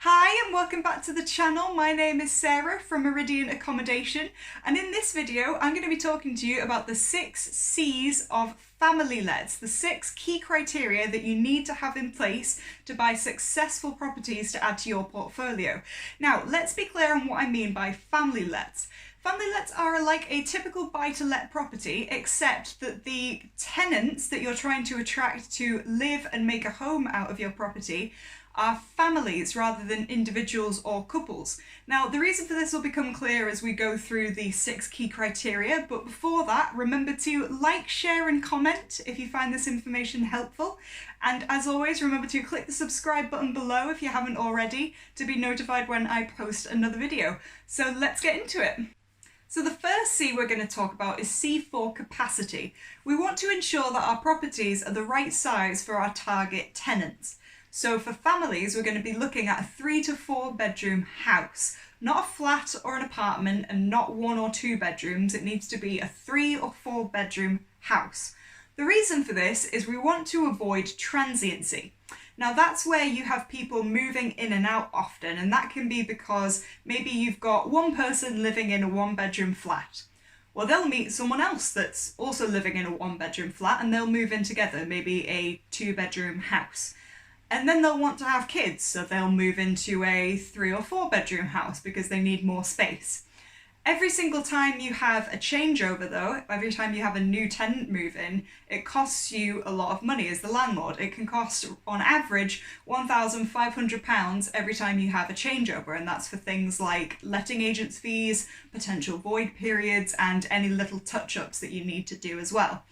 Hi and welcome back to the channel. My name is Sarah from Meridian Accommodation, and in this video I'm going to be talking to you about the 6 C's of family lets, the 6 key criteria that you need to have in place to buy successful properties to add to your portfolio. Now let's be clear on what I mean by family lets. Family lets are like a typical buy-to-let property, except that the tenants that you're trying to attract to live and make a home out of your property are families rather than individuals or couples. Now, the reason for this will become clear as we go through the 6 key criteria, but before that, remember to like, share and comment if you find this information helpful. And as always, remember to click the subscribe button below if you haven't already to be notified when I post another video. So let's get into it. So the first C we're going to talk about is C for capacity. We want to ensure that our properties are the right size for our target tenants. So for families, we're going to be looking at a 3 to 4 bedroom house, not a flat or an apartment and not 1 or 2 bedrooms. It needs to be a 3 or 4 bedroom house. The reason for this is we want to avoid transiency. Now that's where you have people moving in and out often, and that can be because maybe you've got one person living in a 1-bedroom flat. Well, they'll meet someone else that's also living in a 1-bedroom flat and they'll move in together, maybe a 2-bedroom house. And then they'll want to have kids, so they'll move into a 3 or 4 bedroom house because they need more space. Every single time you have a changeover though, every time you have a new tenant move in, it costs you a lot of money as the landlord. It can cost, on average, £1,500 every time you have a changeover, and that's for things like letting agents' fees, potential void periods, and any little touch-ups that you need to do as well.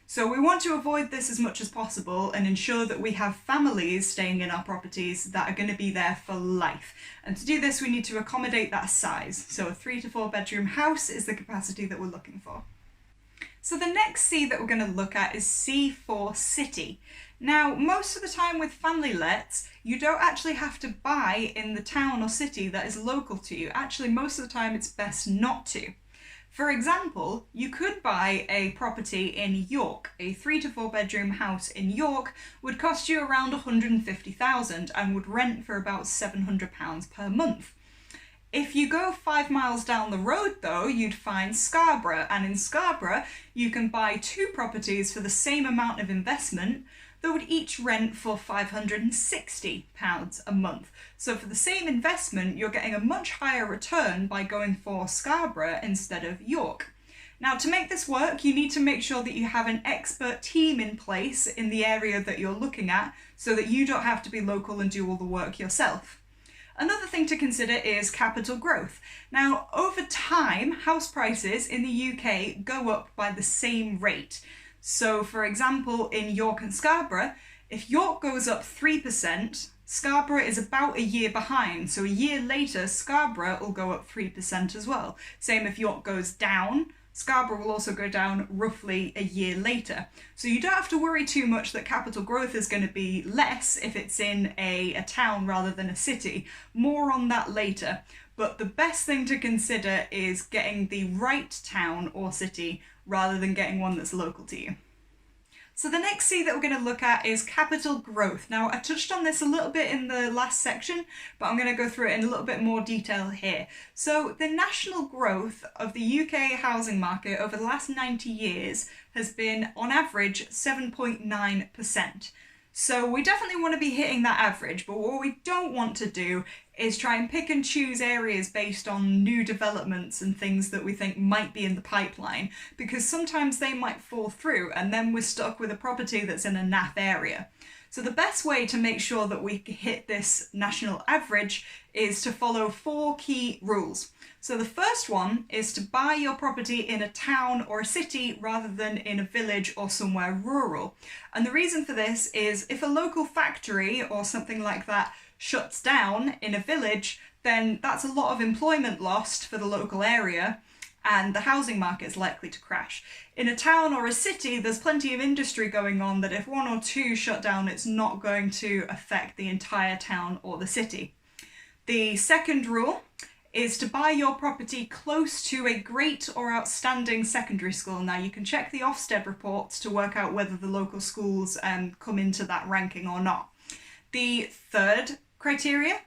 So we want to avoid this as much as possible and ensure that we have families staying in our properties that are going to be there for life. And to do this, we need to accommodate that size. So a 3 to 4 bedroom house is the capacity that we're looking for. So the next C that we're going to look at is C for city. Now, most of the time with family lets, you don't actually have to buy in the town or city that is local to you. Actually, most of the time it's best not to. For example, you could buy a property in York. A 3 to 4 bedroom house in York would cost you around £150,000 and would rent for about £700 per month. If you go 5 miles down the road though, you'd find Scarborough, and in Scarborough you can buy 2 properties for the same amount of investment that would each rent for £560 a month. So for the same investment, you're getting a much higher return by going for Scarborough instead of York. Now, to make this work, you need to make sure that you have an expert team in place in the area that you're looking at so that you don't have to be local and do all the work yourself. Another thing to consider is capital growth. Now, over time, house prices in the UK go up by the same rate. So for example, in York and Scarborough, if York goes up 3%, Scarborough is about a year behind. So a year later, Scarborough will go up 3% as well. Same if York goes down, Scarborough will also go down roughly a year later. So you don't have to worry too much that capital growth is going to be less if it's in a town rather than a city. More on that later. But the best thing to consider is getting the right town or city rather than getting one that's local to you. So the next C that we're going to look at is capital growth. Now, I touched on this a little bit in the last section, but I'm going to go through it in a little bit more detail here. So the national growth of the UK housing market over the last 90 years has been, on average, 7.9%. So we definitely want to be hitting that average, but what we don't want to do is try and pick and choose areas based on new developments and things that we think might be in the pipeline, because sometimes they might fall through and then we're stuck with a property that's in a naff area. So the best way to make sure that we hit this national average is to follow 4 key rules. So the first one is to buy your property in a town or a city rather than in a village or somewhere rural. And the reason for this is if a local factory or something like that shuts down in a village, then that's a lot of employment lost for the local area and the housing market is likely to crash. In a town or a city, there's plenty of industry going on that if 1 or 2 shut down, it's not going to affect the entire town or the city. The second rule is to buy your property close to a great or outstanding secondary school. Now you can check the Ofsted reports to work out whether the local schools come into that ranking or not. The third criteria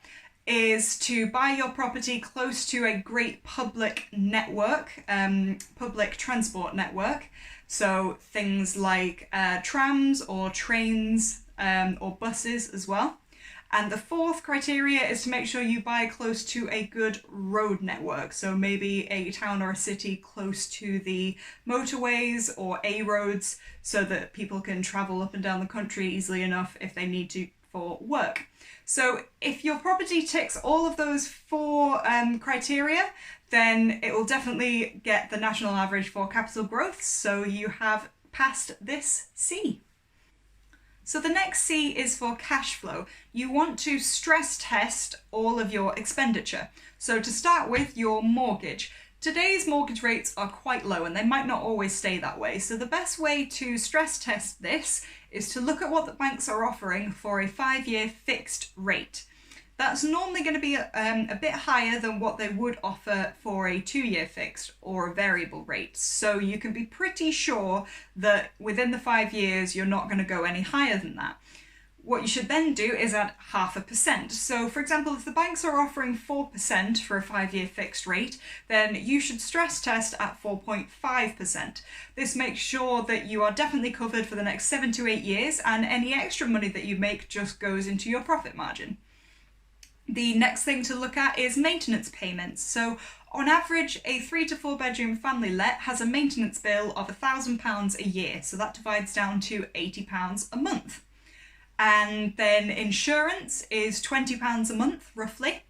is to buy your property close to a great public network, public transport network. So things like trams or trains or buses as well. And the fourth criteria is to make sure you buy close to a good road network. So maybe a town or a city close to the motorways or A roads so that people can travel up and down the country easily enough if they need to for work. So if your property ticks all of those four criteria, then it will definitely get the national average for capital growth. So you have passed this C. So the next C is for cash flow. You want to stress test all of your expenditure. So to start with, your mortgage. Today's mortgage rates are quite low and they might not always stay that way. So the best way to stress test this is to look at what the banks are offering for a 5-year fixed rate. That's normally going to be a bit higher than what they would offer for a 2-year fixed or a variable rate. So you can be pretty sure that within the 5 years, you're not going to go any higher than that. What you should then do is add 0.5%. So for example, if the banks are offering 4% for a 5-year fixed rate, then you should stress test at 4.5%. This makes sure that you are definitely covered for the next 7 to 8 years, and any extra money that you make just goes into your profit margin. The next thing to look at is maintenance payments. So on average, a 3 to 4 bedroom family let has a maintenance bill of £1,000 a year. So that divides down to £80 a month. And then insurance is £20 a month, roughly.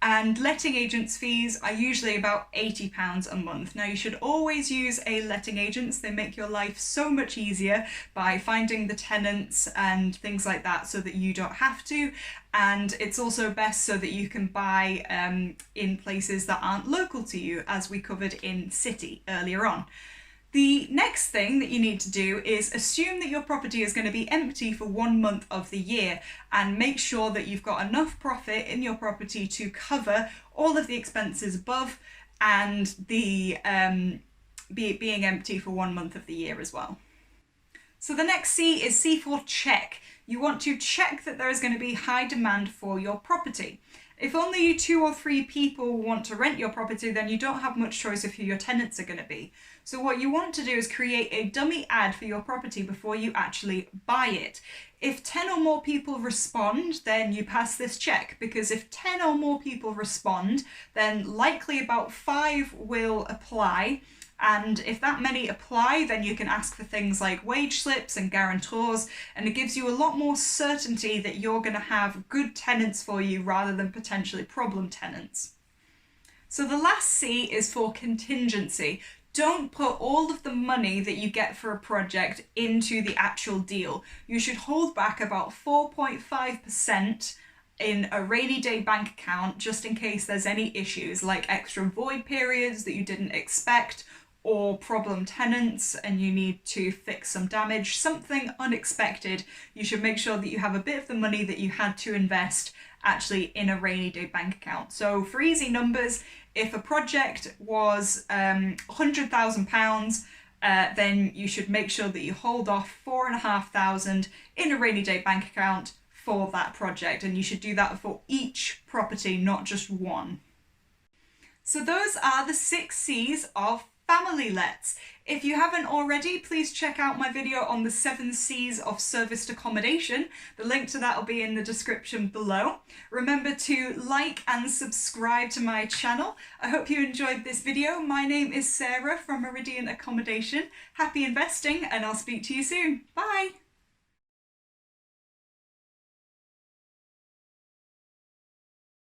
And letting agents' fees are usually about £80 a month. Now you should always use a letting agent. They make your life so much easier by finding the tenants and things like that so that you don't have to. And it's also best so that you can buy in places that aren't local to you, as we covered in City earlier on. The next thing that you need to do is assume that your property is going to be empty for 1 month of the year and make sure that you've got enough profit in your property to cover all of the expenses above and the being empty for 1 month of the year as well. So the next C is C for check. You want to check that there is going to be high demand for your property. If only 2 or 3 people want to rent your property, then you don't have much choice of who your tenants are going to be. So what you want to do is create a dummy ad for your property before you actually buy it. If 10 or more people respond, then you pass this check, because if 10 or more people respond, then likely about 5 will apply. And if that many apply, then you can ask for things like wage slips and guarantors, and it gives you a lot more certainty that you're going to have good tenants for you rather than potentially problem tenants. So the last C is for contingency. Don't put all of the money that you get for a project into the actual deal. You should hold back about 4.5% in a rainy day bank account just in case there's any issues like extra void periods that you didn't expect, or problem tenants and you need to fix some damage, something unexpected. You should make sure that you have a bit of the money that you had to invest actually in a rainy day bank account. So for easy numbers, if a project was £100,000, then you should make sure that you hold off £4,500 in a rainy day bank account for that project, and you should do that for each property, not just one. So those are the 6 C's of family lets. If you haven't already, please check out my video on the 7 C's of serviced accommodation. The link to that will be in the description below. Remember to like and subscribe to my channel. I hope you enjoyed this video. My name is Sarah from Meridian Accommodation. Happy investing, and I'll speak to you soon. Bye!